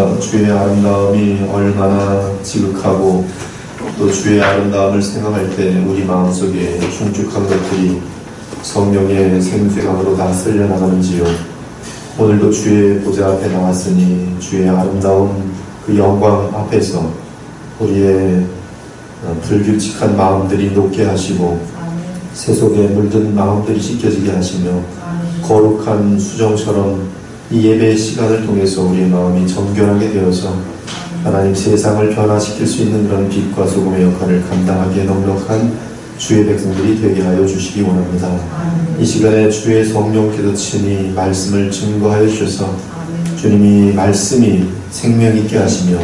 시간 주의 아름다움이 얼마나 지극하고 또 주의 아름다움을 생각할 때 우리 마음속에 충축한 것들이 성령의 생수강으로 다 쓸려나가는지요. 오늘도 주의 보좌 앞에 나왔으니 주의 아름다운 그 영광 앞에서 우리의 불규칙한 마음들이 녹게 하시고 세속에 물든 마음들이 씻겨지게 하시며 거룩한 수정처럼 이 예배의 시간을 통해서 우리의 마음이 정결하게 되어서 하나님 세상을 변화시킬 수 있는 그런 빛과 소금의 역할을 감당하기에 넉넉한 주의 백성들이 되게 하여 주시기 원합니다. 이 시간에 주의 성령께서 친히 말씀을 증거하여 주셔서 주님이 말씀이 생명 있게 하시며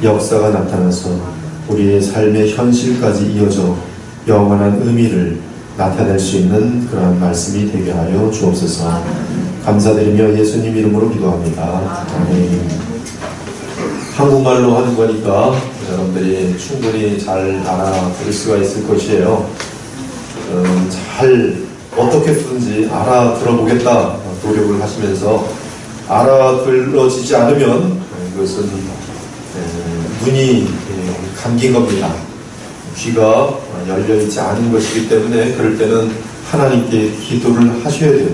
역사가 나타나서 우리의 삶의 현실까지 이어져 영원한 의미를 나타낼 수 있는 그러한 말씀이 되게 하여 주옵소서. 감사드리며 예수님 이름으로 기도합니다. 아멘. 한국말로 하는 거니까 여러분들이 충분히 잘 알아들을 수가 있을 것이에요. 잘 어떻게 쓰든지 알아들어보겠다 노력을 하시면서 알아들어지지 않으면 그것은 눈이 감긴 겁니다. 귀가 열려있지 않은 것이기 때문에 그럴 때는 하나님께 기도를 하셔야 돼요.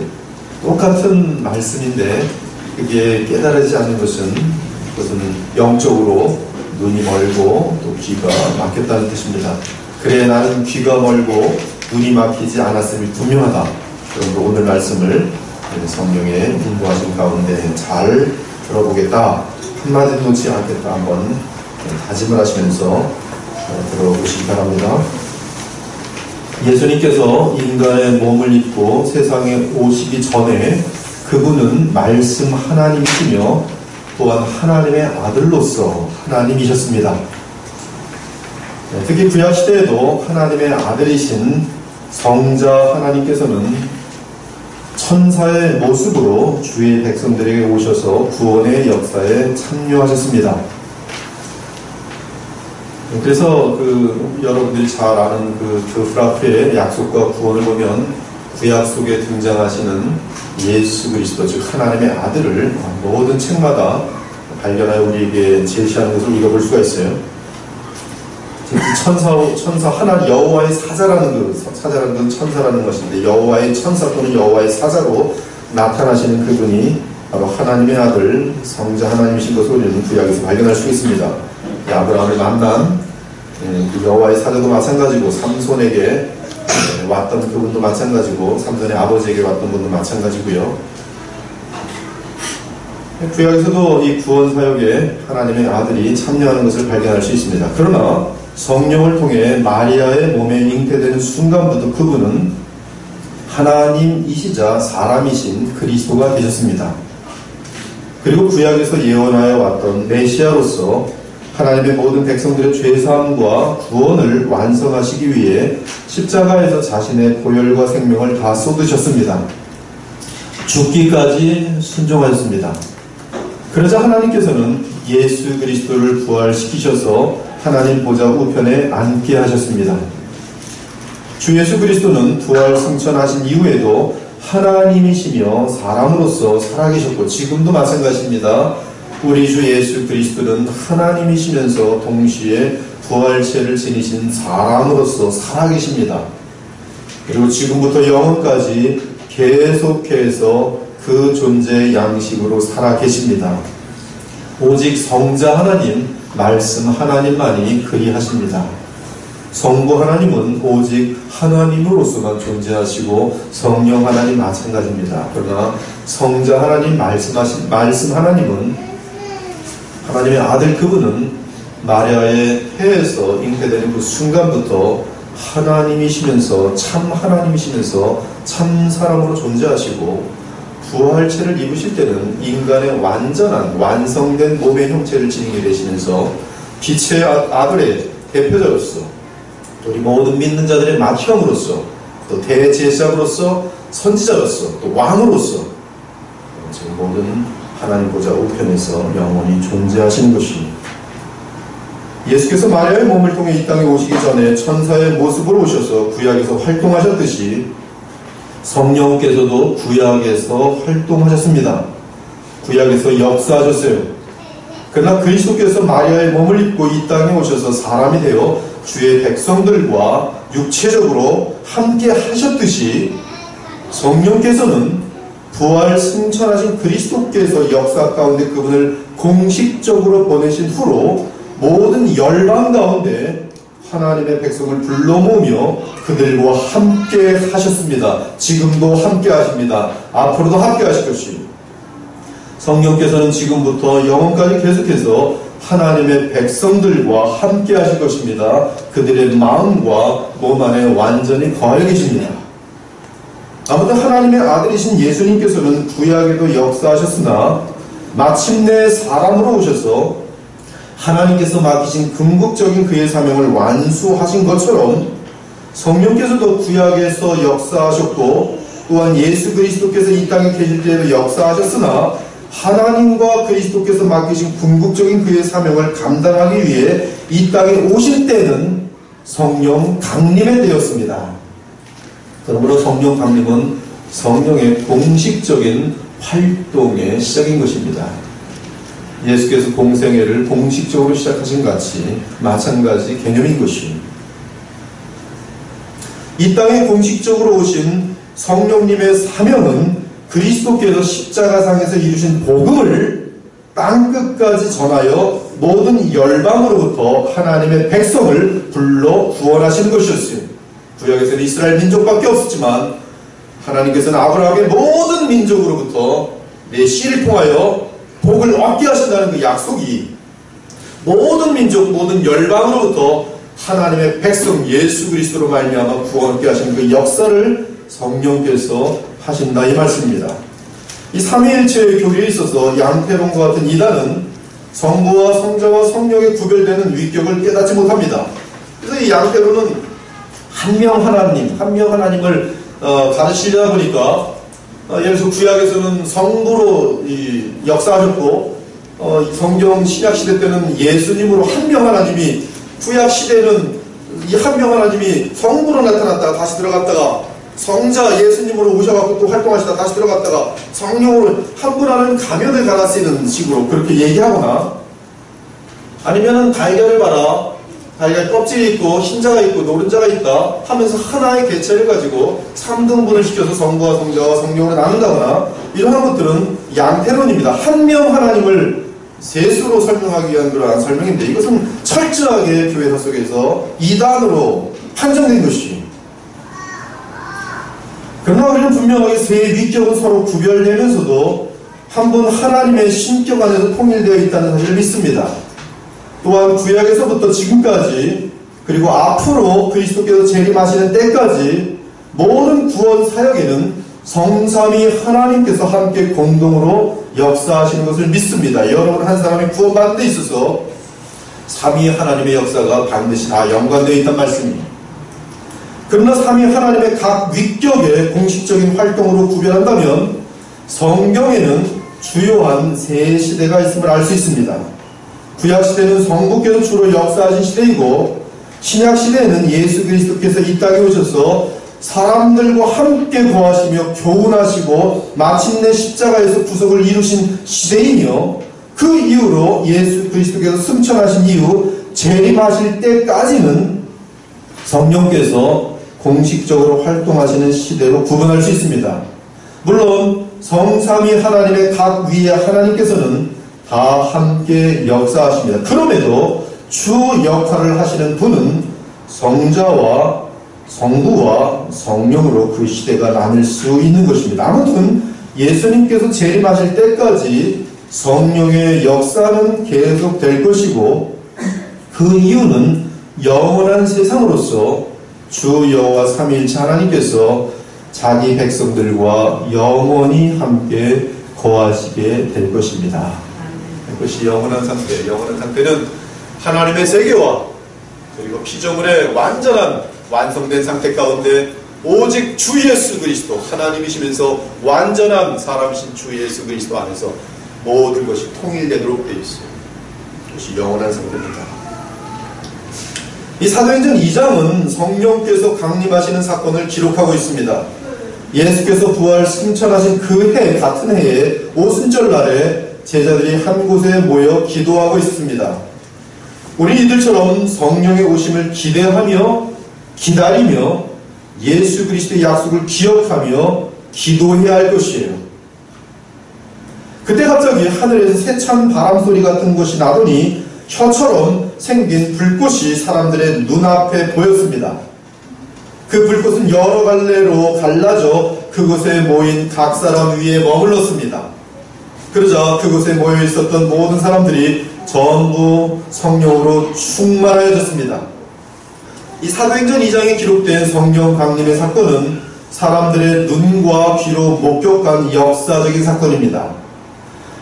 똑같은 말씀인데 그게 깨달아지지 않는 것은 그것은 영적으로 눈이 멀고 또 귀가 막혔다는 뜻입니다. 그래 나는 귀가 멀고 눈이 막히지 않았음이 분명하다. 그러므로 오늘 말씀을 성령의 인도하신 가운데 잘 들어보겠다. 한마디도 놓지 않겠다. 한번 다짐을 하시면서 들어보시기 바랍니다. 예수님께서 인간의 몸을 입고 세상에 오시기 전에 그분은 말씀 하나님이시며 또한 하나님의 아들로서 하나님이셨습니다. 특히 구약시대에도 하나님의 아들이신 성자 하나님께서는 천사의 모습으로 주의 백성들에게 오셔서 구원의 역사에 참여하셨습니다. 그래서 여러분들이 잘 아는 드프라프의 약속과 구원을 보면 구약 속에 등장하시는 예수 그리스도 즉 하나님의 아들을 모든 책마다 발견하여 우리에게 제시하는 것을 읽어볼 수가 있어요. 천사 하나님 여호와의 사자라는 건 천사라는 것인데 여호와의 천사 또는 여호와의 사자로 나타나시는 그분이 바로 하나님의 아들 성자 하나님이신 것을 우리는 구약에서 발견할 수 있습니다. 아브라함을 만난 여호와의 사자도 마찬가지고 삼손에게 왔던 그분도 마찬가지고 삼손의 아버지에게 왔던 분도 마찬가지고요. 구약에서도 이 구원 사역에 하나님의 아들이 참여하는 것을 발견할 수 있습니다. 그러나 성령을 통해 마리아의 몸에 잉태되는 순간부터 그분은 하나님이시자 사람이신 그리스도가 되셨습니다. 그리고 구약에서 예언하여 왔던 메시아로서 하나님의 모든 백성들의 죄사함과 구원을 완성하시기 위해 십자가에서 자신의 보혈과 생명을 다 쏟으셨습니다. 죽기까지 순종하셨습니다. 그러자 하나님께서는 예수 그리스도를 부활시키셔서 하나님 보좌 우편에 앉게 하셨습니다. 주 예수 그리스도는 부활 승천하신 이후에도 하나님이시며 사람으로서 살아계셨고 지금도 마찬가지입니다. 우리 주 예수 그리스도는 하나님이시면서 동시에 부활체를 지니신 사람으로서 살아계십니다. 그리고 지금부터 영원까지 계속해서 그 존재의 양식으로 살아계십니다. 오직 성자 하나님, 말씀 하나님만이 그리하십니다. 성부 하나님은 오직 하나님으로서만 존재하시고 성령 하나님 마찬가지입니다. 그러나 성자 하나님, 말씀 하나님은 하나님의 아들 그분은 마리아의 태에서 잉태되는 그 순간부터 하나님이시면서 참 하나님이시면서 참 사람으로 존재하시고 부활체를 입으실 때는 인간의 완전한 완성된 몸의 형체를 지니게 되시면서 빛의 아들의 대표자로서 또 우리 모든 믿는 자들의 맏형으로서 또 대제사장으로서 선지자로서 또 왕으로서 지금 모든 하나님 보좌 우편에서 영원히 존재하시는 것입니다. 예수께서 마리아의 몸을 통해 이 땅에 오시기 전에 천사의 모습으로 오셔서 구약에서 활동하셨듯이 성령께서도 구약에서 활동하셨습니다. 구약에서 역사하셨어요. 그러나 그리스도께서 마리아의 몸을 입고 이 땅에 오셔서 사람이 되어 주의 백성들과 육체적으로 함께 하셨듯이 성령께서는 부활 승천하신 그리스도께서 역사 가운데 그분을 공식적으로 보내신 후로 모든 열방 가운데 하나님의 백성을 불러 모으며 그들과 함께 하셨습니다. 지금도 함께 하십니다. 앞으로도 함께 하실 것입니다. 성령께서는 지금부터 영원까지 계속해서 하나님의 백성들과 함께 하실 것입니다. 그들의 마음과 몸 안에 완전히 거하여 계십니다. 아무튼 하나님의 아들이신 예수님께서는 구약에도 역사하셨으나 마침내 사람으로 오셔서 하나님께서 맡기신 궁극적인 그의 사명을 완수하신 것처럼 성령께서도 구약에서 역사하셨고 또한 예수 그리스도께서 이 땅에 계실 때에도 역사하셨으나 하나님과 그리스도께서 맡기신 궁극적인 그의 사명을 감당하기 위해 이 땅에 오실 때는 성령 강림에 되었습니다. 그러므로 성령 강림은 성령의 공식적인 활동의 시작인 것입니다. 예수께서 공생애를 공식적으로 시작하신 같이 마찬가지 개념인 것입니다. 이 땅에 공식적으로 오신 성령님의 사명은 그리스도께서 십자가상에서 이루신 복음을 땅끝까지 전하여 모든 열방으로부터 하나님의 백성을 불러 구원하시는 것이었어요. 구약에서는 이스라엘 민족밖에 없었지만 하나님께서는 아브라함의 모든 민족으로부터 내 씨를 통하여 복을 얻게 하신다는 그 약속이 모든 민족, 모든 열방으로부터 하나님의 백성 예수 그리스도로 말미암아 구원 얻게 하시는 그 역사를 성령께서 하신다 이 말씀입니다. 이 삼위일체의 교리에 있어서 양태론과 같은 이단은 성부와 성자와 성령의 구별되는 위격을 깨닫지 못합니다. 그래서 이 양태론은 한 명 하나님을 가르치려다 보니까 예를 들어서 구약에서는 성부로 역사하셨고 성경 신약 시대 때는 예수님으로 한 명 하나님이 구약 시대는 이 한 명 하나님이 성부로 나타났다가 다시 들어갔다가 성자 예수님으로 오셔갖고 또 활동하시다 다시 들어갔다가 성령으로 한 분 하나님 가면을 갈아 쓰는 식으로 그렇게 얘기하거나 아니면은 달걀을 봐라 달걀 껍질이 있고 흰자가 있고 노른자가 있다 하면서 하나의 개체를 가지고 3등분을 시켜서 성부와 성자와 성령으로 나눈다거나 이러한 것들은 양태론입니다. 한 명 하나님을 셋으로 설명하기 위한 그러한 설명인데 이것은 철저하게 교회사 속에서 이단으로 판정된 것이. 그러나 우리는 분명하게 세 위격은 서로 구별되면서도 한 분 하나님의 신격 안에서 통일되어 있다는 사실을 믿습니다. 또한 구약에서부터 지금까지 그리고 앞으로 그리스도께서 재림하시는 때까지 모든 구원 사역에는 성삼위 하나님께서 함께 공동으로 역사하시는 것을 믿습니다. 여러분 한 사람이 구원받는 데 있어서 삼위 하나님의 역사가 반드시 다 연관되어 있단 말씀입니다. 그러나 삼위 하나님의 각 위격의 공식적인 활동으로 구별한다면 성경에는 주요한 세 시대가 있음을 알 수 있습니다. 구약시대는 성부께서 주로 역사하신 시대이고 신약시대에는 예수 그리스도께서 이 땅에 오셔서 사람들과 함께 거하시며 교훈하시고 마침내 십자가에서 구속을 이루신 시대이며 그 이후로 예수 그리스도께서 승천하신 이후 재림하실 때까지는 성령께서 공식적으로 활동하시는 시대로 구분할 수 있습니다. 물론 성삼위 하나님의 각 위에 하나님께서는 다 함께 역사하십니다. 그럼에도 주 역할을 하시는 분은 성자와 성부와 성령으로 그 시대가 나눌 수 있는 것입니다. 아무튼 예수님께서 재림하실 때까지 성령의 역사는 계속될 것이고 그 이유는 영원한 세상으로서 주 여호와 삼위일체 하나님께서 자기 백성들과 영원히 함께 거하시게 될 것입니다. 그것이 영원한 상태. 영원한 상태는 하나님의 세계와 그리고 피조물의 완전한 완성된 상태 가운데 오직 주 예수 그리스도 하나님이시면서 완전한 사람이신 주 예수 그리스도 안에서 모든 것이 통일되도록 되어 있어요. 그것이 영원한 상태입니다. 이 사도행전 2장은 성령께서 강림하시는 사건을 기록하고 있습니다. 예수께서 부활 승천하신 그 해 같은 해에 오순절날에 제자들이 한 곳에 모여 기도하고 있습니다. 우리 이들처럼 성령의 오심을 기대하며 기다리며 예수 그리스도의 약속을 기억하며 기도해야 할 것이에요. 그때 갑자기 하늘에서 세찬 바람소리 같은 것이 나더니 혀처럼 생긴 불꽃이 사람들의 눈앞에 보였습니다. 그 불꽃은 여러 갈래로 갈라져 그곳에 모인 각 사람 위에 머물렀습니다. 그러자 그곳에 모여 있었던 모든 사람들이 전부 성령으로 충만하여졌습니다. 이 사도행전 2장에 기록된 성령 강림의 사건은 사람들의 눈과 귀로 목격한 역사적인 사건입니다.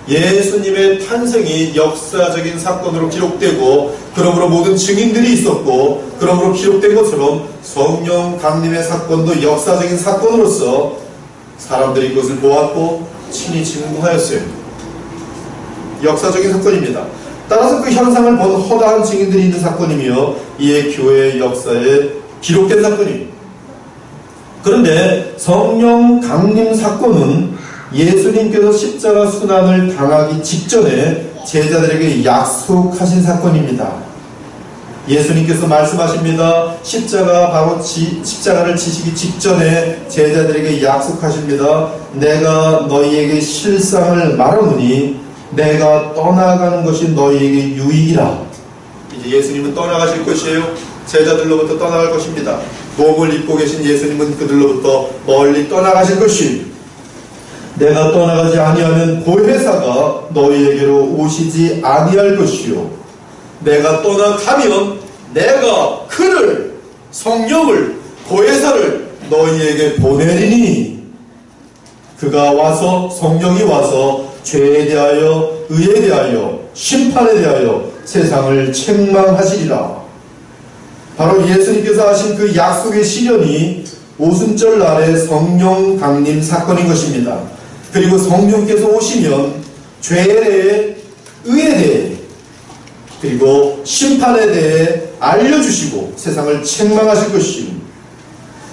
예수님의 탄생이 역사적인 사건으로 기록되고 그러므로 모든 증인들이 있었고 그러므로 기록된 것처럼 성령 강림의 사건도 역사적인 사건으로서 사람들이 그것을 보았고 친히 증거하였어요. 역사적인 사건입니다. 따라서 그 현상을 본 허다한 증인들이 있는 사건이며 이에 교회의 역사에 기록된 사건입니다. 그런데 성령 강림 사건은 예수님께서 십자가 순환을 당하기 직전에 제자들에게 약속하신 사건입니다. 예수님께서 말씀하십니다. 십자가를 지시기 직전에 제자들에게 약속하십니다. 내가 너희에게 실상을 말하노니 내가 떠나가는 것이 너희에게 유익이라. 이제 예수님은 떠나가실 것이에요. 제자들로부터 떠나갈 것입니다. 몸을 입고 계신 예수님은 그들로부터 멀리 떠나가실 것이에요. 내가 떠나가지 아니하면 보혜사가 너희에게로 오시지 아니할 것이요 내가 떠나가면 내가 그를 성령을 보혜사를 너희에게 보내리니 그가 와서 성령이 와서 죄에 대하여 의에 대하여 심판에 대하여 세상을 책망하시리라. 바로 예수님께서 하신 그 약속의 시련이 오순절 날의 성령 강림 사건인 것입니다. 그리고 성령께서 오시면 죄에 대해 의에 대해 그리고 심판에 대해 알려주시고 세상을 책망하실 것입니다.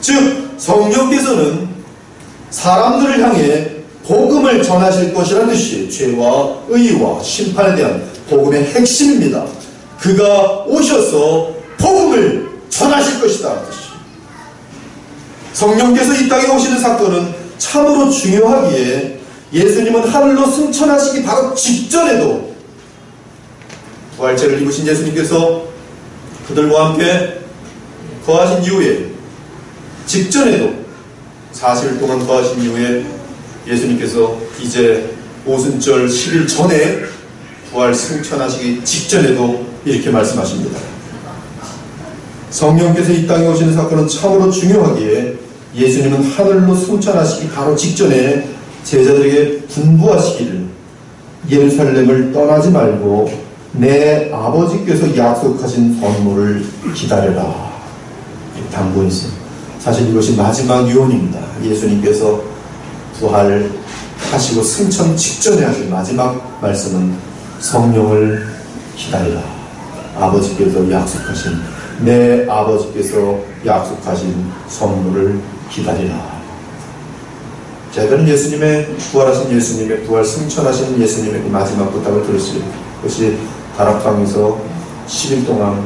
즉 성령께서는 사람들을 향해 복음을 전하실 것이라는 뜻이에요. 죄와 의와 심판에 대한 복음의 핵심입니다. 그가 오셔서 복음을 전하실 것이다 뜻이에요. 성령께서 이 땅에 오시는 사건은 참으로 중요하기에 예수님은 하늘로 승천하시기 바로 직전에도 부활체를 입으신 예수님께서 그들과 함께 거하신 이후에 직전에도 40일 동안 거하신 이후에 예수님께서 이제 오순절 10일 전에 부활 승천하시기 직전에도 이렇게 말씀하십니다. 성령께서 이 땅에 오시는 사건은 참으로 중요하기에 예수님은 하늘로 승천하시기 바로 직전에 제자들에게 분부하시기를 예루살렘을 떠나지 말고 내 아버지께서 약속하신 선물을 기다려라 당부했어요. 사실 이것이 마지막 유언입니다. 예수님께서 부활하시고 승천 직전에 하신 마지막 말씀은 성령을 기다리라. 아버지께서 약속하신 내 아버지께서 약속하신 선물을 기다리라. 제자들은 예수님의 부활하신 예수님의 부활 승천하신 예수님의 그 마지막 부탁을 들었어요. 그것이 다락방에서 10일 동안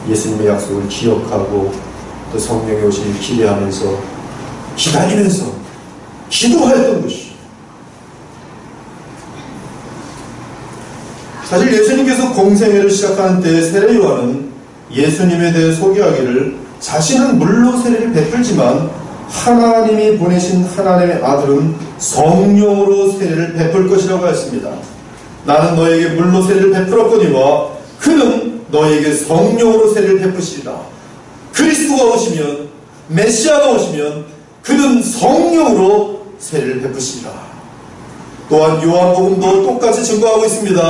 예수님의 약속을 기억하고 또 성령의 오심을 기대하면서 기다리면서 기도하였던 것이. 사실 예수님께서 공생애를 시작하는 때 세례 요한은 예수님에 대해 소개하기를 자신은 물로 세례를 베풀지만 하나님이 보내신 하나님의 아들은 성령으로 세례를 베풀 것이라고 했습니다. 나는 너에게 물로 세례를 베풀었거니와 그는 너에게 성령으로 세례를 베푸시리라. 그리스도가 오시면 메시아가 오시면 그는 성령으로 세례를 베푸시리라. 또한 요한복음도 똑같이 증거하고 있습니다.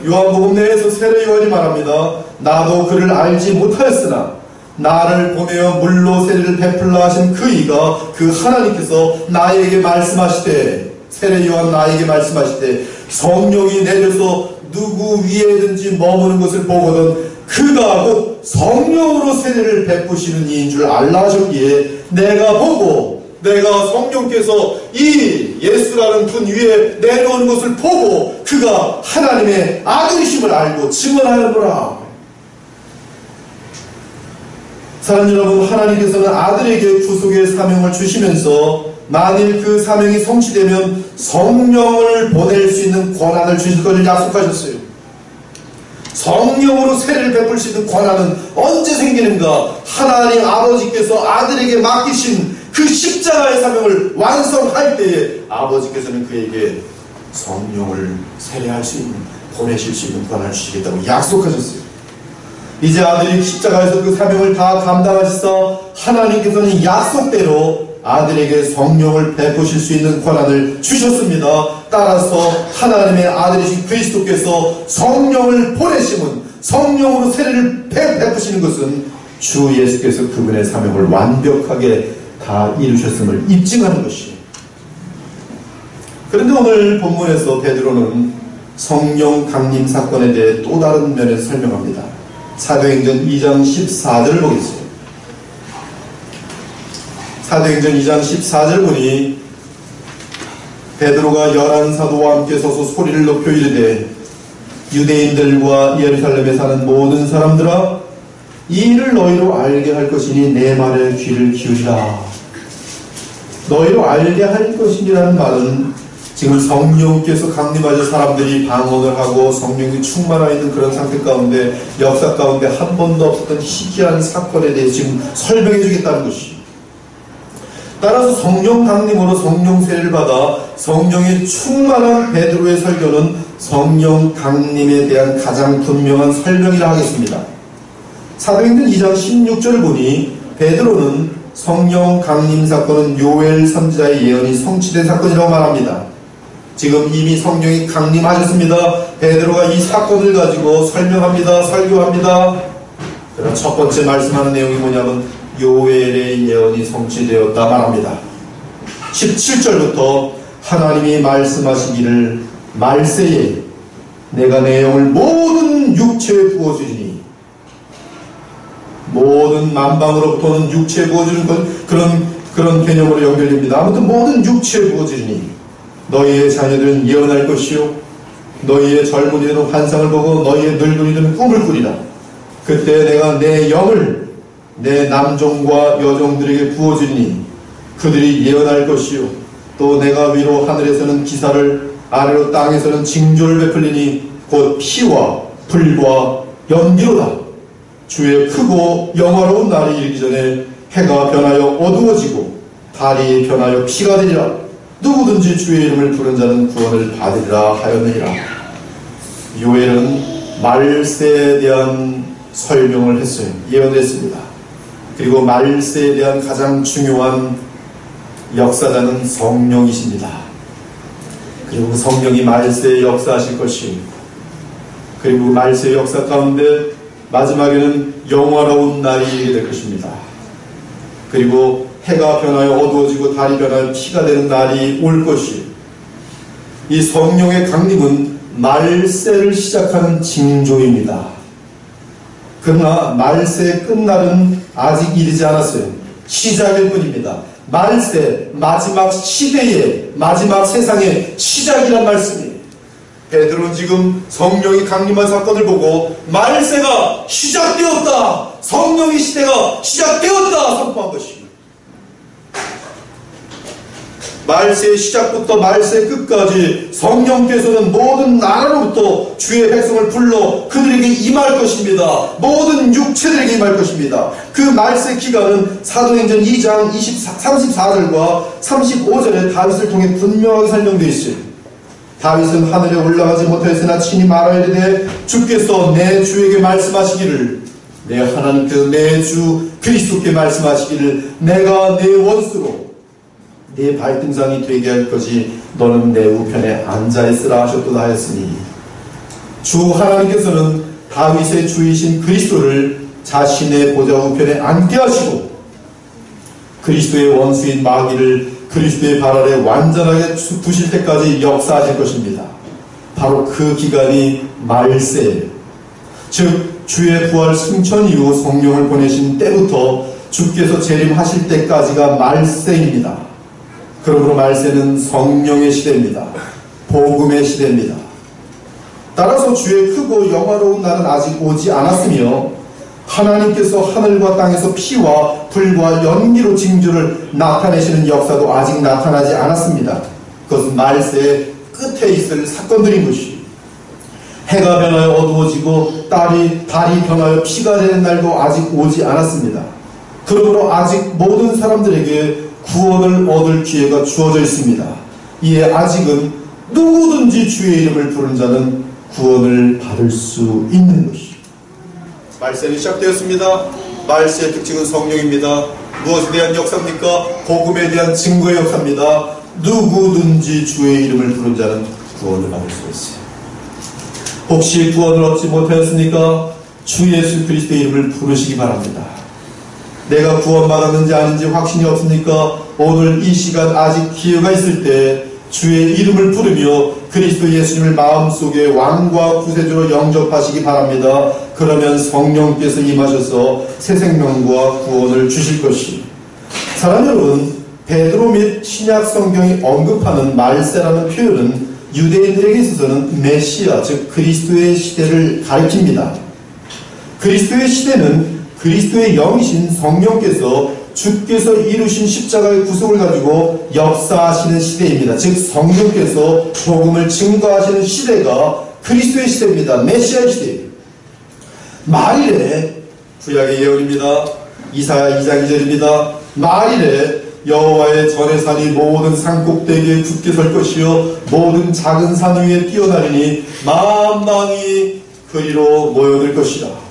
요한복음 내에서 세례 요한이 말합니다. 나도 그를 알지 못하였으나 나를 보내어 물로 세례를 베풀라 하신 그 이가 그 하나님께서 나에게 말씀하시되 세례 요한 나에게 말씀하시되 성령이 내려서 누구 위에든지 머무는 것을 보거든 그가 곧 성령으로 세례를 베푸시는 이인 줄 알라 하셨기에 내가 보고 내가 성령께서 이 예수라는 분 위에 내려오는 것을 보고 그가 하나님의 아들이심을 알고 증언하였노라. 사랑하는 여러분, 하나님께서는 아들에게 구속의 사명을 주시면서 만일 그 사명이 성취되면 성령을 보낼 수 있는 권한을 주실 것을 약속하셨어요. 성령으로 세례를 베풀 수 있는 권한은 언제 생기는가? 하나님 아버지께서 아들에게 맡기신 그 십자가의 사명을 완성할 때에 아버지께서는 그에게 성령을 세례할 수 있는, 보내실 수 있는 권한을 주시겠다고 약속하셨어요. 이제 아들이 십자가에서 그 사명을 다 감당하시사 하나님께서는 약속대로 아들에게 성령을 베푸실 수 있는 권한을 주셨습니다. 따라서 하나님의 아들이신 그리스도께서 성령을 보내심은, 성령으로 세례를 베푸시는 것은 주 예수께서 그분의 사명을 완벽하게 다 이루셨음을 입증하는 것이에요. 그런데 오늘 본문에서 베드로는 성령 강림 사건에 대해 또 다른 면에서 설명합니다. 사도행전 2장 14절을 보겠습니다. 사도행전 2장 14절 보니 베드로가 11사도와 함께 서서 소리를 높여 이르되 유대인들과 예루살렘에 사는 모든 사람들아, 이 일을 너희로 알게 할 것이니 내 말에 귀를 기울이라. 너희로 알게 할 것이니라는 말은 지금 성령께서 강림하셔 사람들이 방언을 하고 성령이 충만하 있는 그런 상태 가운데, 역사 가운데 한 번도 없었던 희귀한 사건에 대해 지금 설명해 주겠다는 것이. 따라서 성령 강림으로 성령 세례를 받아 성령의 충만한 베드로의 설교는 성령 강림에 대한 가장 분명한 설명이라 하겠습니다. 사도행전 2장 16절을 보니 베드로는 성령 강림 사건은 요엘 선지자의 예언이 성취된 사건이라고 말합니다. 지금 이미 성령이 강림하셨습니다. 베드로가 이 사건을 가지고 설명합니다. 설교합니다. 그러나 첫 번째 말씀하는 내용이 뭐냐면 요엘의 예언이 성취되었다 말합니다. 17절부터 하나님이 말씀하시기를 말세에 내가 내 영을 모든 육체에 부어주리니, 모든 만방으로부터는 육체에 부어주는 그런 개념으로 연결됩니다. 아무튼 모든 육체에 부어주리니 너희의 자녀들은 예언할 것이요 너희의 젊은이들은 환상을 보고 너희의 늙은이들은 꿈을 꾸리라. 그때 내가 내 영을 내 남종과 여종들에게 부어주니 그들이 예언할 것이요 또 내가 위로 하늘에서는 기사를 아래로 땅에서는 징조를 베풀리니 곧 피와 불과 연기로다. 주의 크고 영화로운 날이 이르기 전에 해가 변하여 어두워지고 달이 변하여 피가 되리라. 누구든지 주의 이름을 부른 자는 구원을 받으리라 하였느니라. 요엘은 말세에 대한 설명을 했어요. 예언을 했습니다. 그리고 말세에 대한 가장 중요한 역사자는 성령이십니다. 그리고 그 성령이 말세에 역사하실 것이, 그리고 말세의 역사 가운데 마지막에는 영화로운 날이 이르게 될 것입니다. 그리고 해가 변하여 어두워지고 달이 변하여 피가 되는 날이 올 것이, 이 성령의 강림은 말세를 시작하는 징조입니다. 그러나 말세의 끝날은 아직 이르지 않았어요. 시작일 뿐입니다. 말세, 마지막 시대의, 마지막 세상의 시작이란 말씀이에요. 베드로는 지금 성령이 강림한 사건을 보고 말세가 시작되었다, 성령의 시대가 시작되었다 선포한 것입니다. 말세의 시작부터 말세의 끝까지 성령께서는 모든 나라로부터 주의 백성을 불러 그들에게 임할 것입니다. 모든 육체들에게 임할 것입니다. 그 말세 기간은 사도행전 2장 34절과 35절에 다윗을 통해 분명하게 설명되어 있어요. 다윗은 하늘에 올라가지 못하였으나 친히 말하여 이르되 주께서 내 주에게 말씀하시기를, 내 하나님께서 내 주 그리스도께 말씀하시기를 내가 내 원수로 네 발등상이 되게 할 것이 너는 내 우편에 앉아있으라 하셨도다 하였으니, 주 하나님께서는 다윗의 주이신 그리스도를 자신의 보좌 우편에 앉게 하시고 그리스도의 원수인 마귀를 그리스도의 발 아래 완전하게 두실 때까지 역사하실 것입니다. 바로 그 기간이 말세예요. 즉 주의 부활 승천 이후 성령을 보내신 때부터 주께서 재림하실 때까지가 말세입니다. 그러므로 말세는 성령의 시대입니다. 복음의 시대입니다. 따라서 주의 크고 영화로운 날은 아직 오지 않았으며 하나님께서 하늘과 땅에서 피와 불과 연기로 징조를 나타내시는 역사도 아직 나타나지 않았습니다. 그것은 말세의 끝에 있을 사건들인 것이, 해가 변하여 어두워지고 달이 변하여 피가 되는 날도 아직 오지 않았습니다. 그러므로 아직 모든 사람들에게 구원을 얻을 기회가 주어져 있습니다. 이에 아직은 누구든지 주의 이름을 부르는 자는 구원을 받을 수 있는 것이. 말세는 시작되었습니다. 말세의 특징은 성령입니다. 무엇에 대한 역사입니까? 복음에 대한 증거의 역사입니다. 누구든지 주의 이름을 부른 자는 구원을 받을 수 있어요. 혹시 구원을 얻지 못하였습니까? 주 예수 그리스도의 이름을 부르시기 바랍니다. 내가 구원받았는지 아닌지 확신이 없습니까? 오늘 이 시간 아직 기회가 있을 때 주의 이름을 부르며 그리스도 예수님을 마음속에 왕과 구세주로 영접하시기 바랍니다. 그러면 성령께서 임하셔서 새 생명과 구원을 주실 것이. 사랑하는 여러분, 베드로 및 신약 성경이 언급하는 말세라는 표현은 유대인들에게 있어서는 메시아, 즉 그리스도의 시대를 가리킵니다. 그리스도의 시대는 그리스도의 영이신 성령께서 주께서 이루신 십자가의 구속을 가지고 역사하시는 시대입니다. 즉 성령께서 복음을 증거하시는 시대가 그리스도의 시대입니다. 메시아의 시대입니다. 말일에, 구약의 예언입니다. 이사야 2장 2절입니다. 말일에 여호와의 전의 산이 모든 산 꼭대기에 굳게 설 것이요 모든 작은 산 위에 뛰어나리니 만방이 그리로 모여들 것이라.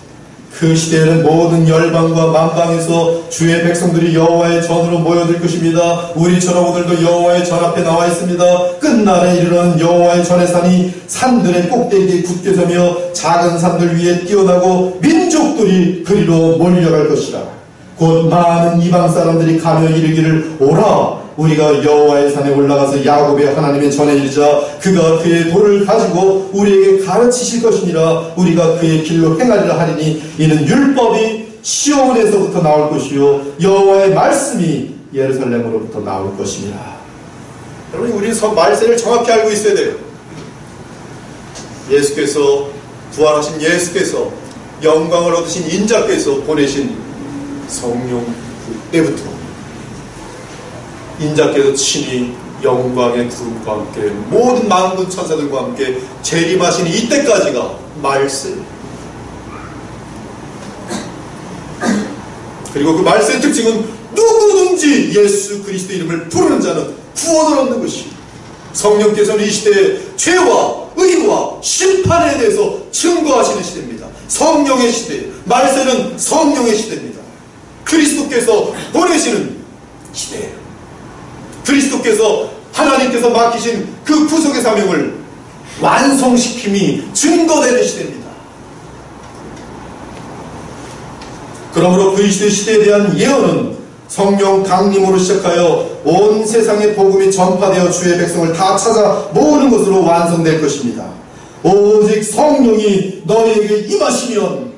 그 시대에는 모든 열방과 만방에서 주의 백성들이 여호와의 전으로 모여들 것입니다. 우리처럼 오늘도 여호와의 전 앞에 나와 있습니다. 끝날에 이르는 여호와의 전의 산이 산들의 꼭대기에 굳게 서며 작은 산들 위에 뛰어나고 민족들이 그리로 몰려갈 것이라. 곧 많은 이방 사람들이 가며 이르기를 오라, 우리가 여호와의 산에 올라가서 야곱의 하나님의 전에 이르자. 그가 그의 도를 가지고 우리에게 가르치실 것이니라. 우리가 그의 길로 행하리라 하리니 이는 율법이 시온에서부터 나올 것이요 여호와의 말씀이 예루살렘으로부터 나올 것이니라. 여러분, 우리는 말세를 정확히 알고 있어야 돼요. 예수께서, 부활하신 예수께서, 영광을 얻으신 인자께서 보내신 성령 때부터 인자께서 친히 영광의 구름과 함께 모든 만군 천사들과 함께 재림하시는 이때까지가 말세. 그리고 그 말세의 특징은 누구든지 예수 그리스도 이름을 부르는 자는 구원을 얻는 것이. 성령께서는 이 시대에 죄와 의와 심판에 대해서 증거하시는 시대입니다. 성령의 시대. 말세는 성령의 시대입니다. 그리스도께서 보내시는 시대예요. 그리스도께서, 하나님께서 맡기신 그 구속의 사명을 완성시킴이 증거되는 시대입니다. 그러므로 그 시대에 대한 예언은 성령 강림으로 시작하여 온 세상의 복음이 전파되어 주의 백성을 다 찾아 모으는 것으로 완성될 것입니다. 오직 성령이 너희에게 임하시면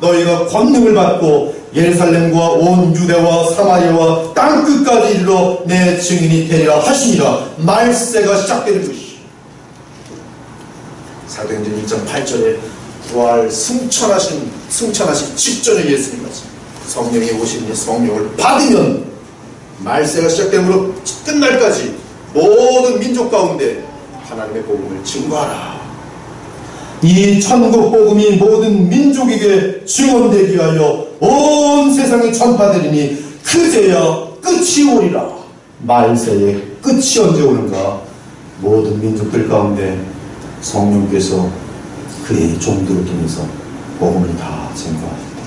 너희가 권능을 받고 예루살렘과 온 유대와 사마리아와 땅끝까지 이르러 내 증인이 되리라 하시니라. 말세가 시작되는 것이. 사도행전 1.8절에 부활 승천하신 직전에 예수님 말씀, 성령이 오시니 성령을 받으면 말세가 시작되므로 끝날까지 모든 민족 가운데 하나님의 복음을 증거하라. 이 천국 복음이 모든 민족에게 증언되기 위하여 온 세상에 전파되리니 그제야 끝이 오리라. 말세의 끝이 언제 오는가? 모든 민족들 가운데 성령께서 그의 종들을 통해서 복음을 다 증거하셨다.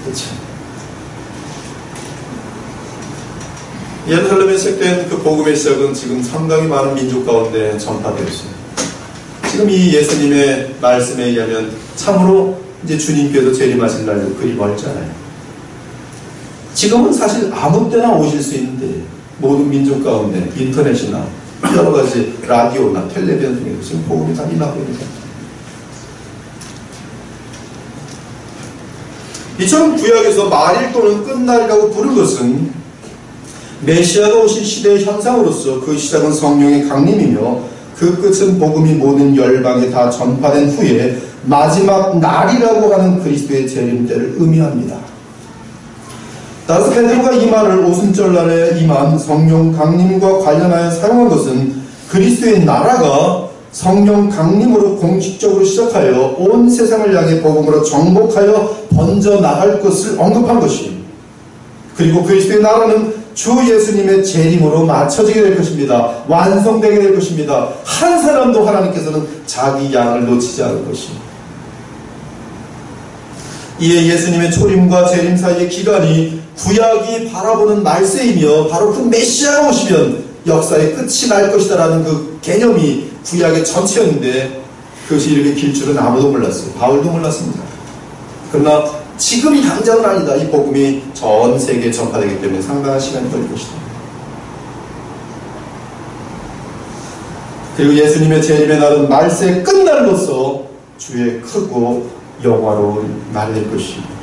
그렇죠? 예루살렘에 시작된 그 복음의 시작은 지금 상당히 많은 민족 가운데 전파되었습니다. 지금 이 예수님의 말씀에 의하면 참으로 이제 주님께서 재림하실 날도 그리 멀지 않아요. 지금은 사실 아무 때나 오실 수 있는데 모든 민족 가운데 인터넷이나 여러 가지 라디오나 텔레비전 중에서 지금 복음이 다 임하고 있는 거예요. 이처럼 구약에서 말일 또는 끝날이라고 부른 것은 메시아가 오실 시대의 현상으로서 그 시작은 성령의 강림이며 그 끝은 복음이 모든 열방에 다 전파된 후에 마지막 날이라고 하는 그리스도의 재림 때를 의미합니다. 따라서 베드로가 이 말을 오순절날에 임한 성령 강림과 관련하여 사용한 것은 그리스도의 나라가 성령 강림으로 공식적으로 시작하여 온 세상을 향해 복음으로 정복하여 번져나갈 것을 언급한 것입니다. 그리고 그리스도의 나라는 주 예수님의 재림으로 맞춰지게 될 것입니다. 완성되게 될 것입니다. 한 사람도 하나님께서는 자기 양을 놓치지 않을 것입니다. 이에 예수님의 초림과 재림 사이의 기간이 구약이 바라보는 말세이며 바로 그 메시아가 오시면 역사의 끝이 날 것이다라는 그 개념이 구약의 전체였는데 그것이 이렇게 길 줄은 아무도 몰랐어요. 바울도 몰랐습니다. 그러나 지금 당장은 아니다. 이 복음이 전 세계에 전파되기 때문에 상당한 시간이 걸릴 것이다. 그리고 예수님의 재림의 날은 말세의 끝날로서 주의 크고 영화로운 날이 될 것입니다.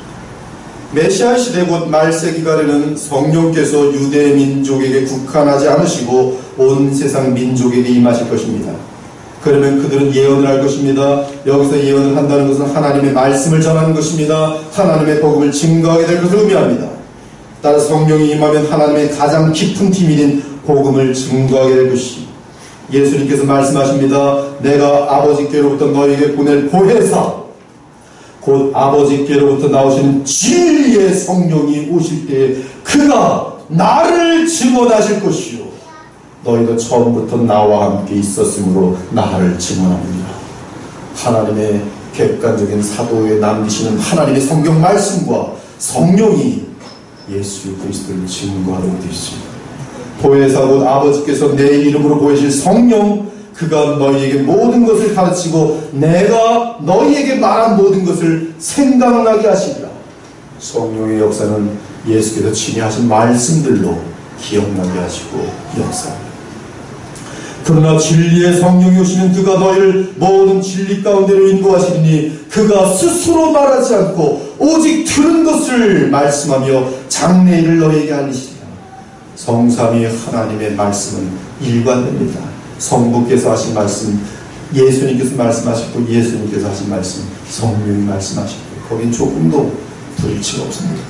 메시아 시대 곧 말세 기간에는 성령께서 유대 민족에게 국한하지 않으시고 온 세상 민족에게 임하실 것입니다. 그러면 그들은 예언을 할 것입니다. 여기서 예언을 한다는 것은 하나님의 말씀을 전하는 것입니다. 하나님의 복음을 증거하게 될 것을 의미합니다. 따라서 성령이 임하면 하나님의 가장 깊은 비밀인 복음을 증거하게 될 것이 예수님께서 말씀하십니다. 내가 아버지께로부터 너에게 보낼 보혜사 곧 아버지께로부터 나오신 진리의 성령이 오실 때에 그가 나를 증언하실 것이요 너희도 처음부터 나와 함께 있었으므로 나를 증언합니다. 하나님의 객관적인 사도에 남기시는 하나님의 성경 말씀과 성령이 예수 그리스도를 증거하도록 되어 있습니다. 보혜사 곧 아버지께서 내 이름으로 보이실 성령 그가 너희에게 모든 것을 가르치고 내가 너희에게 말한 모든 것을 생각나게 하시리라. 성령의 역사는 예수께서 친히 하신 말씀들로 기억나게 하시고 역사합니다. 그러나 진리의 성령이 오시는 그가 너희를 모든 진리 가운데로 인도하시리니 그가 스스로 말하지 않고 오직 들은 것을 말씀하며 장래일을 너희에게 알리시리라. 성삼위 하나님의 말씀은 일관됩니다. 성부께서 하신 말씀, 예수님께서 말씀하시고 예수님께서 하신 말씀, 성령이 말씀하시고 거긴 조금도 불일치가 없습니다.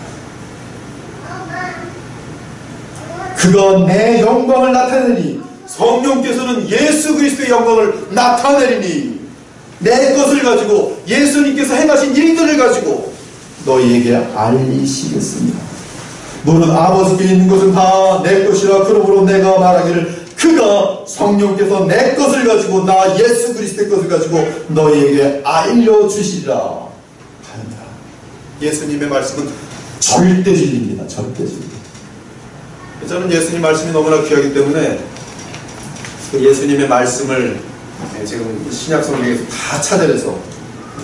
그가 내 영광을 나타내니 성령께서는 예수 그리스도의 영광을 나타내리니 내 것을 가지고 예수님께서 행하신 일들을 가지고 너희에게 알리시겠습니다. 너는 아버지께 있는 것은 다 내 것이라 그러므로 내가 말하기를 그가 성령께서 내 것을 가지고 나 예수 그리스도의 것을 가지고 너희에게 알려주시리라 하였다. 예수님의 말씀은 절대 진리입니다. 절대 진리. 저는 예수님 말씀이 너무나 귀하기 때문에 그 예수님의 말씀을 지금 신약 성경에서 다 차별해서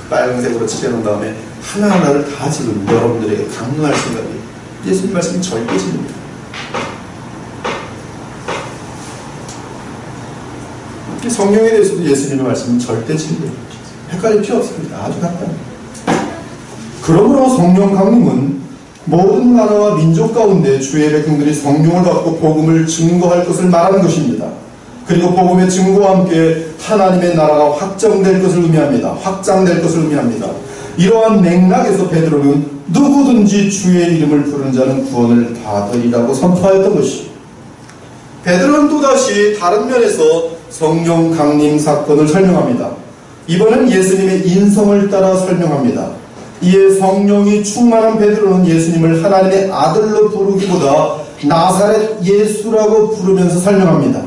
빨간색으로 칠해놓은 다음에 하나하나를 다 지금 여러분들에게 강론할 생각이에요. 예수님 말씀은 절대 진리입니다. 성령에 대해서도 예수님의 말씀은 절대 진리예요. 헷갈릴 필요 없습니다. 아주 간단합니다. 그러므로 성령 강림은 모든 나라와 민족 가운데 주의 백성들이 성령을 받고 복음을 증거할 것을 말하는 것입니다. 그리고 복음의 증거와 함께 하나님의 나라가 확정될 것을 의미합니다. 확장될 것을 의미합니다. 이러한 맥락에서 베드로는 누구든지 주의 이름을 부르는 자는 구원을 받으리라고 선포하였던 것이죠. 베드로는 또다시 다른 면에서 성령 강림 사건을 설명합니다. 이번엔 예수님의 인성을 따라 설명합니다. 이에 성령이 충만한 베드로는 예수님을 하나님의 아들로 부르기보다 나사렛 예수라고 부르면서 설명합니다.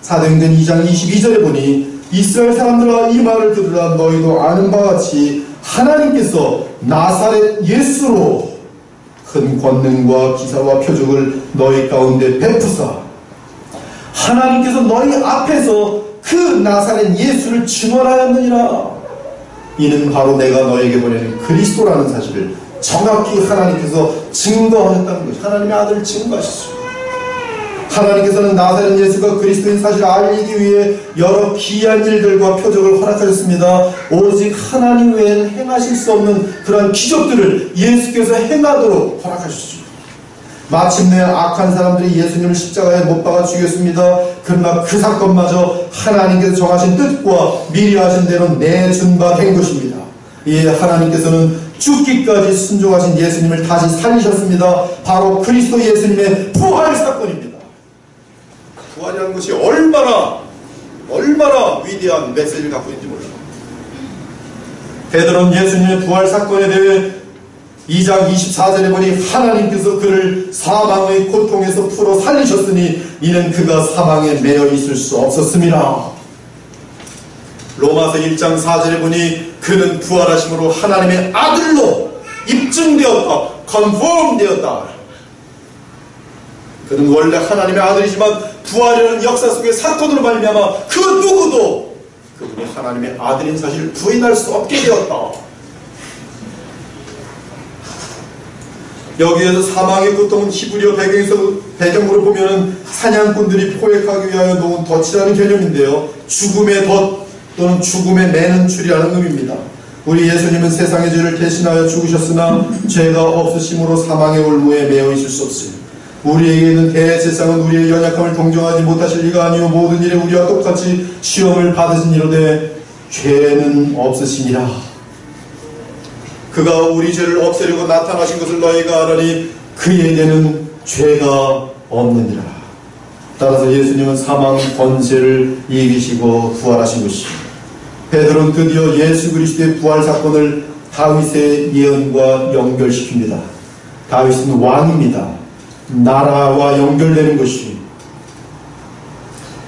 사도행전 2장 22절에 보니 이스라엘 사람들아 이 말을 들으라. 너희도 아는 바와 같이 하나님께서 나사렛 예수로 큰 권능과 기사와 표적을 너희 가운데 베푸사 하나님께서 너희 앞에서 그 나사렛 예수를 증언하였느니라. 이는 바로 내가 너에게 보내는 그리스도라는 사실을 정확히 하나님께서 증거하셨다는 것이 하나님의 아들을 증거하셨습니다. 하나님께서는 나사렛 예수가 그리스도인 사실을 알리기 위해 여러 기이한 일들과 표적을 허락하셨습니다. 오직 하나님 외에는 행하실 수 없는 그러한 기적들을 예수께서 행하도록 허락하셨습니다. 마침내 악한 사람들이 예수님을 십자가에 못 박아 죽였습니다. 그러나 그 사건마저 하나님께서 정하신 뜻과 미리 하신 대로 내준 바 된 것입니다. 이에 하나님께서는 죽기까지 순종하신 예수님을 다시 살리셨습니다. 바로 그리스도 예수님의 부활 사건입니다. 부활이라는 것이 얼마나 위대한 메시지를 갖고 있는지 몰라요. 베드로는 예수님의 부활 사건에 대해 2장 24절에 보니 하나님께서 그를 사망의 고통에서 풀어 살리셨으니 이는 그가 사망에 매여 있을 수 없었습니다. 로마서 1장 4절에 보니 그는 부활하심으로 하나님의 아들로 입증되었다. confirm 되었다. 그는 원래 하나님의 아들이지만 부활이라는 역사 속의 사건으로 말미암아 그 누구도 그분이 하나님의 아들인 사실을 부인할 수 없게 되었다. 여기에서 사망의 고통은 히브리어 배경으로 보면은 사냥꾼들이 포획하기 위하여 놓은 덫이라는 개념인데요. 죽음의 덫 또는 죽음의 매는 줄이라는 의미입니다. 우리 예수님은 세상의 죄를 대신하여 죽으셨으나 죄가 없으심으로 사망의 올무에 매여 있을 수 없어요. 우리에게는 대제사장은 우리의 연약함을 동정하지 못하실 리가 아니요 모든 일에 우리와 똑같이 시험을 받으신 이로되 죄는 없으시니라. 그가 우리 죄를 없애려고 나타나신 것을 너희가 알아니 그에게는 죄가 없느니라. 따라서 예수님은 사망 권세를 이기시고 부활하신 것입니다. 베드로는 드디어 예수 그리스도의 부활 사건을 다윗의 예언과 연결시킵니다. 다윗은 왕입니다. 나라와 연결되는 것이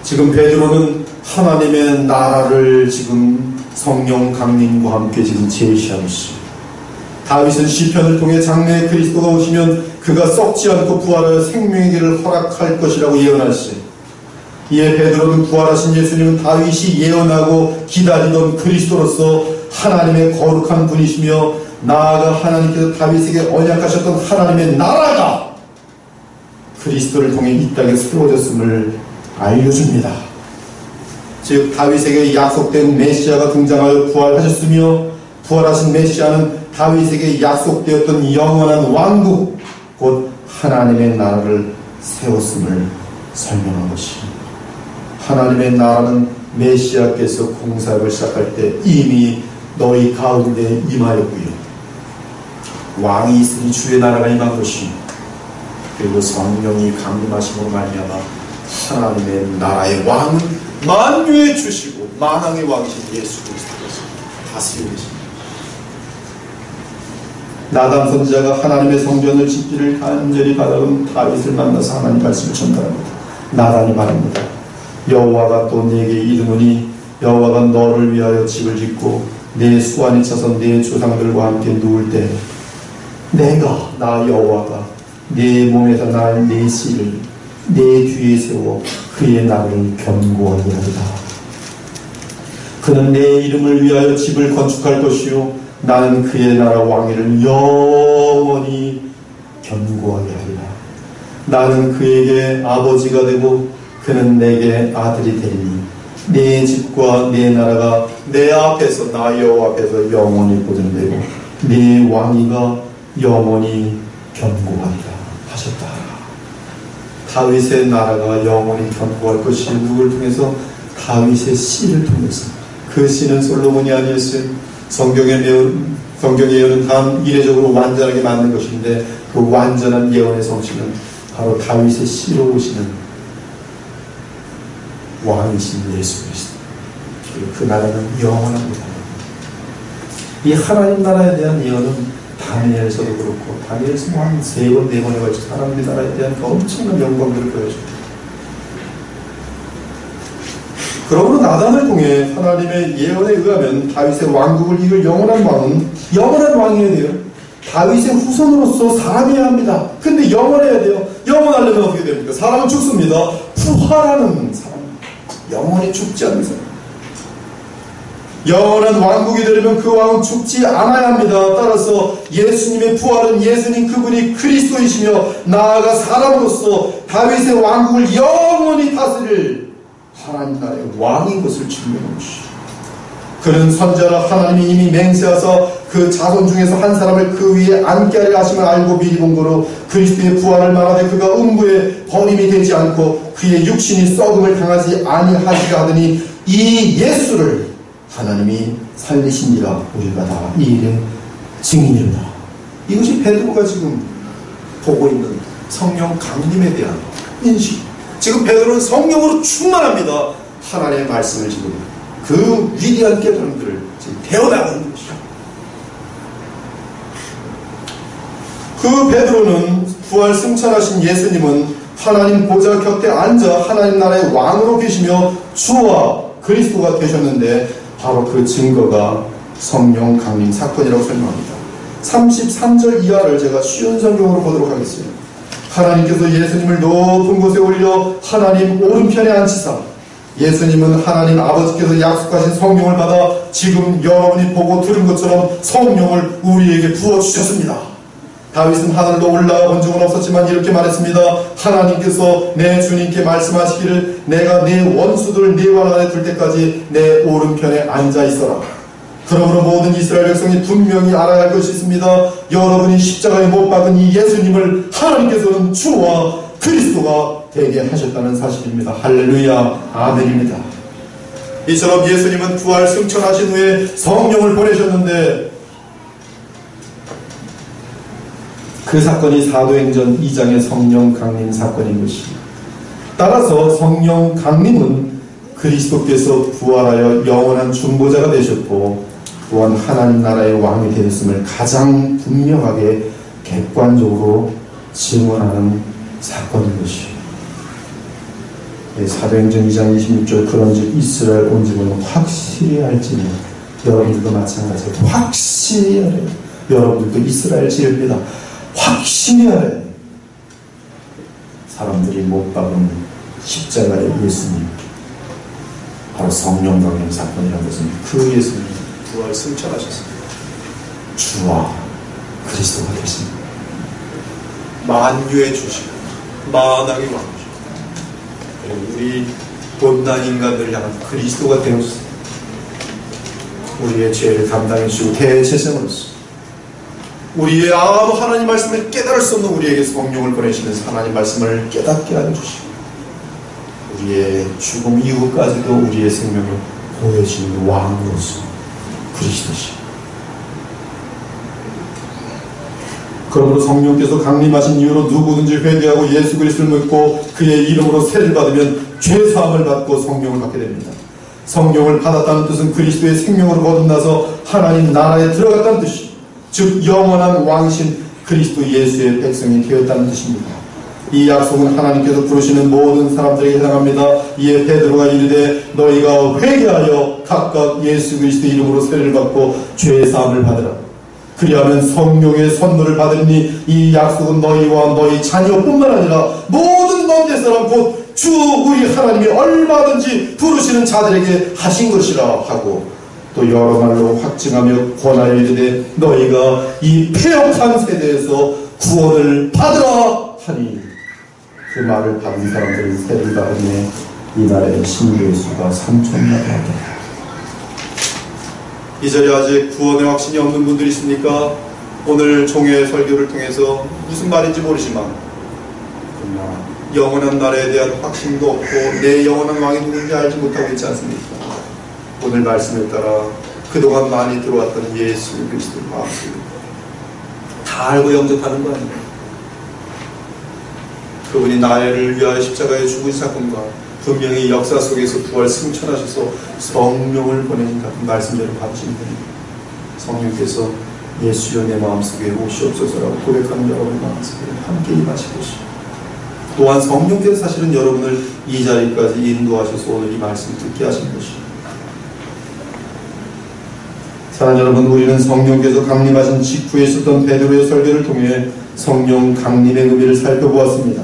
지금 베드로는 하나님의 나라를 지금 성령 강림과 함께 지금 제시하고 있습니다. 다윗은 시편을 통해 장래에 그리스도가 오시면 그가 썩지 않고 부활하여 생명의 길을 허락할 것이라고 예언하시죠. 이에 베드로는 부활하신 예수님은 다윗이 예언하고 기다리던 그리스도로서 하나님의 거룩한 분이시며 나아가 하나님께서 다윗에게 언약하셨던 하나님의 나라가 그리스도를 통해 이 땅에 세워졌음을 알려줍니다. 즉 다윗에게 약속된 메시아가 등장하여 부활하셨으며 부활하신 메시아는 다윗에게 약속되었던 영원한 왕국 곧 하나님의 나라를 세웠음을 설명한 것입니다. 하나님의 나라는 메시아께서 공사를 시작할 때 이미 너희 가운데 임하였고요. 왕이 있으니 주의 나라가 임한 것입니다. 그리고 성령이 강림하심으로 말미암아 하나님의 나라의 왕은 만유의 주시고 만왕의 왕이신 예수 그리스도께서 다스리고 계십니다. 나단 선지자가 하나님의 성전을 짓기를 간절히 바라는 다윗을 만나서 하나님 말씀을 전달합니다. 나단이 말합니다. 여호와가 또 내게 이르노니 여호와가 너를 위하여 집을 짓고 내 수완에 차서 내 조상들과 함께 누울 때 내가 나 여호와가 내 몸에서 날 내 씨를 내 뒤에 세워 그의 나라를 견고하게 하리라. 그는 내 이름을 위하여 집을 건축할 것이요 나는 그의 나라 왕위를 영원히 견고하게 하리라. 나는 그에게 아버지가 되고 그는 내게 아들이 되리니 내 집과 내 나라가 내 앞에서 나 여호와 앞에서 영원히 보존되고 내 왕위가 영원히 견고하리라 하셨다. 다윗의 나라가 영원히 견고할 것이 누구를 통해서? 다윗의 씨를 통해서. 그 씨는 솔로몬이 아니었어요. 성경의 예언은 단 이례적으로 완전하게 맞는 것인데 그 완전한 예언의 성취는 바로 다윗의 씨로 오시는 왕이신 예수 그리스도. 그 나라는 영원합니다. 이 하나님 나라에 대한 예언은 다니엘서도 그렇고 다니엘서 한 3번, 4번에 걸쳐 하나님 나라에 대한 그 엄청난 영광들을 보여줍니다. 그러므로 나단을 통해 하나님의 예언에 의하면 다윗의 왕국을 이을 영원한 왕은 영원한 왕이어야 돼요. 다윗의 후손으로서 사람이어야 합니다. 근데 영원해야 돼요. 영원하려면 어떻게 됩니까? 사람은 죽습니다. 부활하는 사람, 영원히 죽지 않는 사람. 영원한 왕국이 되려면 그 왕은 죽지 않아야 합니다. 따라서 예수님의 부활은 예수님 그분이 그리스도이시며 나아가 사람으로서 다윗의 왕국을 영원히 다스릴 하나님 나라의 왕인 것을 증명한 것이죠. 그는 선지자라 하나님이 이미 맹세하사 그 자손 중에서 한 사람을 그 위에 앉게 하려 하심을 알고 미리 본 거로 그리스도의 부활을 말하되 그가 음부에 버림이 되지 않고 그의 육신이 썩음을 당하지 아니하시려 하더니 이 예수를 하나님이 살리시니라. 우리가 다 이 일의 증인이다. 이것이 베드로가 지금 보고 있는 성령 강림에 대한 인식. 지금 베드로는 성령으로 충만합니다. 하나님의 말씀을 지금 그 위대한 깨달음들을 지금 배워나가는 것이죠. 그 베드로는 부활 승천하신 예수님은 하나님 보좌 곁에 앉아 하나님 나라의 왕으로 계시며 주와 그리스도가 되셨는데 바로 그 증거가 성령 강림 사건이라고 설명합니다. 33절 이하를 제가 쉬운 성경으로 보도록 하겠습니다. 하나님께서 예수님을 높은 곳에 올려 하나님 오른편에 앉히사 예수님은 하나님 아버지께서 약속하신 성령을 받아 지금 여러분이 보고 들은 것처럼 성령을 우리에게 부어주셨습니다. 다윗은 하늘로 올라가 본 적은 없었지만 이렇게 말했습니다. 하나님께서 내 주님께 말씀하시기를 내가 내 원수들 네 발 아래 둘 때까지 내 오른편에 앉아 있어라. 그러므로 모든 이스라엘 백성이 분명히 알아야 할 것이 있습니다. 여러분이 십자가에 못 박은 이 예수님을 하나님께서는 주와 그리스도가 되게 하셨다는 사실입니다. 할렐루야, 아멘입니다. 이처럼 예수님은 부활 승천하신 후에 성령을 보내셨는데 그 사건이 사도행전 2장의 성령 강림 사건인 것입니다. 따라서 성령 강림은 그리스도께서 부활하여 영원한 중보자가 되셨고 또한 하나님 나라의 왕이 되었음을 가장 분명하게 객관적으로 증언하는 사건인 것이에요. 사도행전 2장 26절 그런즉 이스라엘 온 집은 확실히 알지니 여러분들도 마찬가지로 확실히 알아요. 여러분들도 이스라엘 지읍니다. 확실히 알아요. 사람들이 못 박은 십자가의 예수님 바로 성령 강림 사건이라는 것은 그 예수님 부활 승천하셨습니다. 주와 그리스도가 되십니다. 만유의 주시고 만왕의 왕이시고 우리 못난 인간들을 향한 그리스도가 되었습니다. 우리의 죄를 담당해 주시고 대제사장으로서 우리의 아무 하나님 말씀을 깨달을 수 없는 우리에게 성령을 보내시면서 하나님 말씀을 깨닫게 하여 주시고 우리의 죽음 이후까지도 우리의 생명을 보여주시는 왕으로서 그리스도시고 그러므로 성령께서 강림하신 이후로 누구든지 회개하고 예수 그리스도를 믿고 그의 이름으로 세를 받으면 죄사함을 받고 성령을 받게 됩니다. 성령을 받았다는 뜻은 그리스도의 생명으로 거듭나서 하나님 나라에 들어갔다는 뜻이죠. 즉 영원한 왕이신 그리스도 예수의 백성이 되었다는 뜻입니다. 이 약속은 하나님께서 부르시는 모든 사람들에게 해당합니다. 이에 베드로가 이르되 너희가 회개하여 각각 예수 그리스도의 이름으로 세례를 받고 죄 사함을 받으라. 그리하면 성령의 선물을 받으니 이 약속은 너희와 너희 자녀뿐만 아니라 모든 먼데 사람 곧 주 우리 하나님이 얼마든지 부르시는 자들에게 하신 것이라 하고 또 여러 말로 확증하며 권하여 이르되 너희가 이 패역한 세대에서 구원을 받으라 하니 그 말을 받은 사람들은 세를 받으며 이 나라의 신료의 수가 3,000명이 되었다. 이 자리에 아직 구원의 확신이 없는 분들이 있습니까? 오늘 종의 설교를 통해서 무슨 말인지 모르지만 그러나 영원한 나라에 대한 확신도 없고 내 영원한 왕이 누군지 알지 못하고 있지 않습니까? 오늘 말씀에 따라 그동안 많이 들어왔던 예수 그리스도 마음을 다 알고 영접하는 거 아닙니까? 그분이 나를 위하여 십자가에 죽으신 사건과 분명히 역사 속에서 부활 승천하셔서 성령을 보내신 같은 말씀대로 받으시는 분입니다. 성령께서 예수여 내 마음속에 오시옵소서라고 고백하는 여러분 마음속에 함께 임하실 것이고 또한 성령께서 사실은 여러분을 이 자리까지 인도하셔서 오늘 이 말씀을 듣게 하신 것이고 사랑하는 여러분, 우리는 성령께서 강림하신 직후에 있었던 베드로의 설교를 통해 성령 강림의 의미를 살펴보았습니다.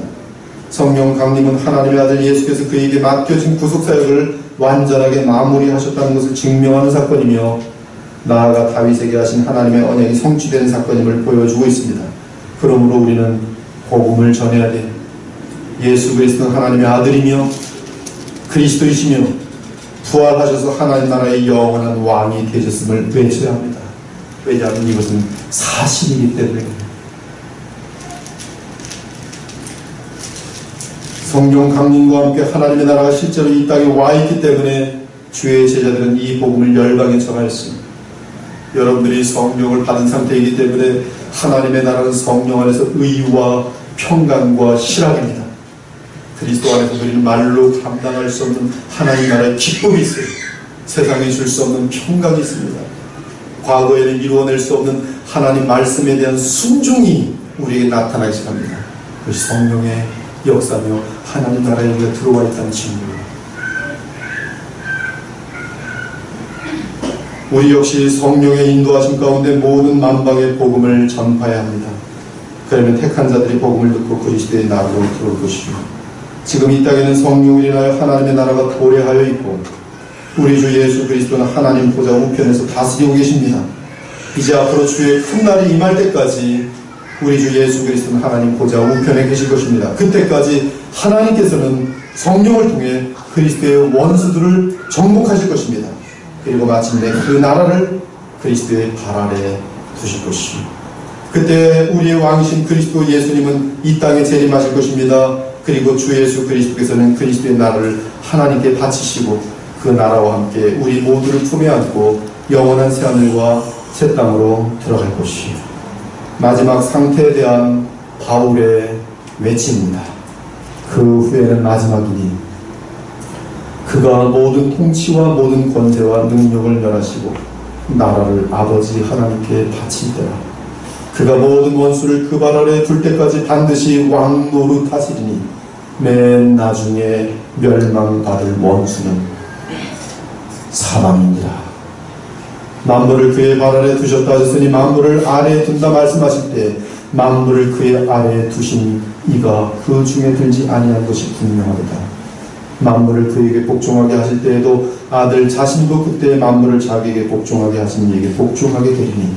성령 강림은 하나님의 아들 예수께서 그에게 맡겨진 구속사역을 완전하게 마무리하셨다는 것을 증명하는 사건이며 나아가 다윗에게 하신 하나님의 언약이 성취된 사건임을 보여주고 있습니다. 그러므로 우리는 복음을 전해야 돼. 예수 그리스도는 하나님의 아들이며 그리스도이시며 부활하셔서 하나님 나라의 영원한 왕이 되셨음을 외쳐야 합니다. 왜냐하면 이것은 사실이기 때문에. 성령 강림과 함께 하나님의 나라가 실제로 이 땅에 와 있기 때문에 주의 제자들은 이 복음을 열방에 전하였습니다. 여러분들이 성령을 받은 상태이기 때문에 하나님의 나라는 성령 안에서 의와 평강과 희락입니다. 그리스도 안에서 우리는 말로 감당할 수 없는 하나님 나라의 기쁨이 있어요. 세상에 줄 수 없는 평강이 있습니다. 과거에는 이루어낼 수 없는 하나님 말씀에 대한 순종이 우리에게 나타나기 시작합니다. 그것이 성령의 역사며 하나님 나라에 우리가 들어와 있다는 증거입니다. 우리 역시 성령의 인도하심 가운데 모든 만방의 복음을 전파해야 합니다. 그러면 택한 자들이 복음을 듣고 그리스도의 나라로 들어올 것이요. 지금 이 땅에는 성령을 인하여 하나님의 나라가 도래하여 있고 우리 주 예수 그리스도는 하나님 보좌 우편에서 다스리고 계십니다. 이제 앞으로 주의 큰 날이 임할 때까지 우리 주 예수 그리스도는 하나님 보좌 우편에 계실 것입니다. 그때까지 하나님께서는 성령을 통해 그리스도의 원수들을 정복하실 것입니다. 그리고 마침내 그 나라를 그리스도의 발 아래 두실 것이요. 그때 우리의 왕이신 그리스도 예수님은 이 땅에 재림하실 것입니다. 그리고 주 예수 그리스도께서는 그리스도의 나라를 하나님께 바치시고 그 나라와 함께 우리 모두를 품에 안고 영원한 새하늘과 새 땅으로 들어갈 것이요. 마지막 상태에 대한 바울의 외침입니다. 그 후에는 마지막이니 그가 모든 통치와 모든 권세와 능력을 멸하시고 나라를 아버지 하나님께 바칠 때라. 그가 모든 원수를 그 발 아래 둘 때까지 반드시 왕 노릇 하시리니 맨 나중에 멸망받을 원수는 사망입니다. 만물을 그의 발 아래 두셨다 하셨으니 만물을 아래에 둔다 말씀하실 때 만물을 그의 아래에 두시니 이가 그 중에 들지 아니한 것이 분명하다. 만물을 그에게 복종하게 하실 때에도 아들 자신도 그때 만물을 자기에게 복종하게 하신 이에게 복종하게 되리니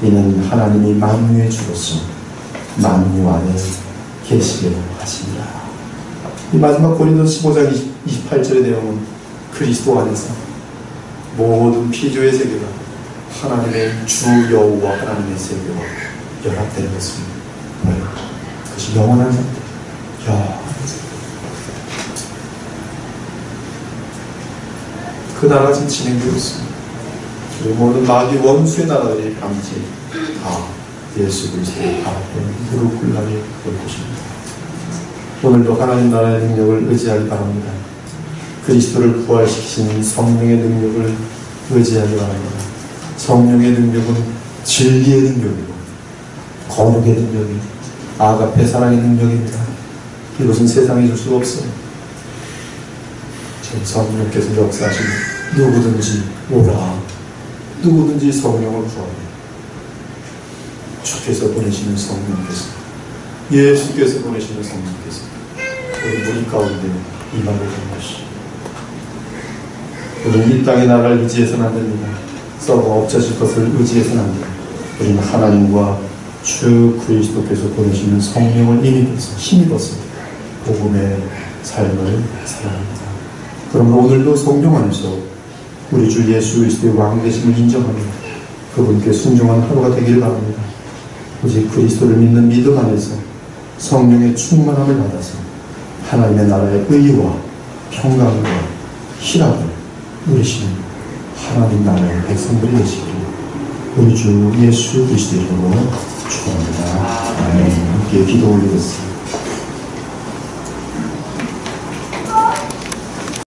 이는 하나님이 만유의 주로서 만유 안에 계시게 하시니라. 이 마지막 고린도서 15장 28절의 내용은 그리스도 안에서 모든 피조의 세계가 하나님의 주 여호와 하나님의 세계와 연합되는 것입니다. 그것이 영원한 상태. 그 나라가 지금 진행되고 있습니다. 그리고 모든 마귀 원수의 나라들이 방지 다 예수 그리스도의 앞에 무릎 꿇는 날이 올 것입니다. 오늘도 하나님 나라의 능력을 의지하기 바랍니다. 그리스도를 부활시키신 성령의 능력을 의지하기 바랍니다. 성령의 능력은 진리의 능력이고 거룩의 능력이 아가페 사랑의 능력입니다. 이것은 세상에 줄 수가 없어요. 성령께서 역사하신 누구든지 오라. 누구든지 성령을 구하라. 주께서 보내시는 성령께서 예수께서 보내시는 성령께서 우리 무리 가운데 임하게 된 것이. 우리는 이 땅의 나라를 의지해서는 안 됩니다. 썩어 없어질 것을 의지해서는 안 됩니다. 우리는 하나님과 주 그리스도께서 보내시는 성령을 힘입어서 복음의 삶을 살아갑니다. 그러므로 오늘도 성령 안에서 우리 주 예수 그리스도의 왕 되심을 인정하며 그분께 순종한 하루가 되길 바랍니다. 오직 그리스도를 믿는 믿음 안에서 성령의 충만함을 받아서 하나님의 나라의 의와 평강과 희락을 누리시는 하나님 나라의 백성들이 되시기를 우리 주 예수 그리스도의 이름으로 축원합니다. 아멘. 함께 기도 올리겠습니다.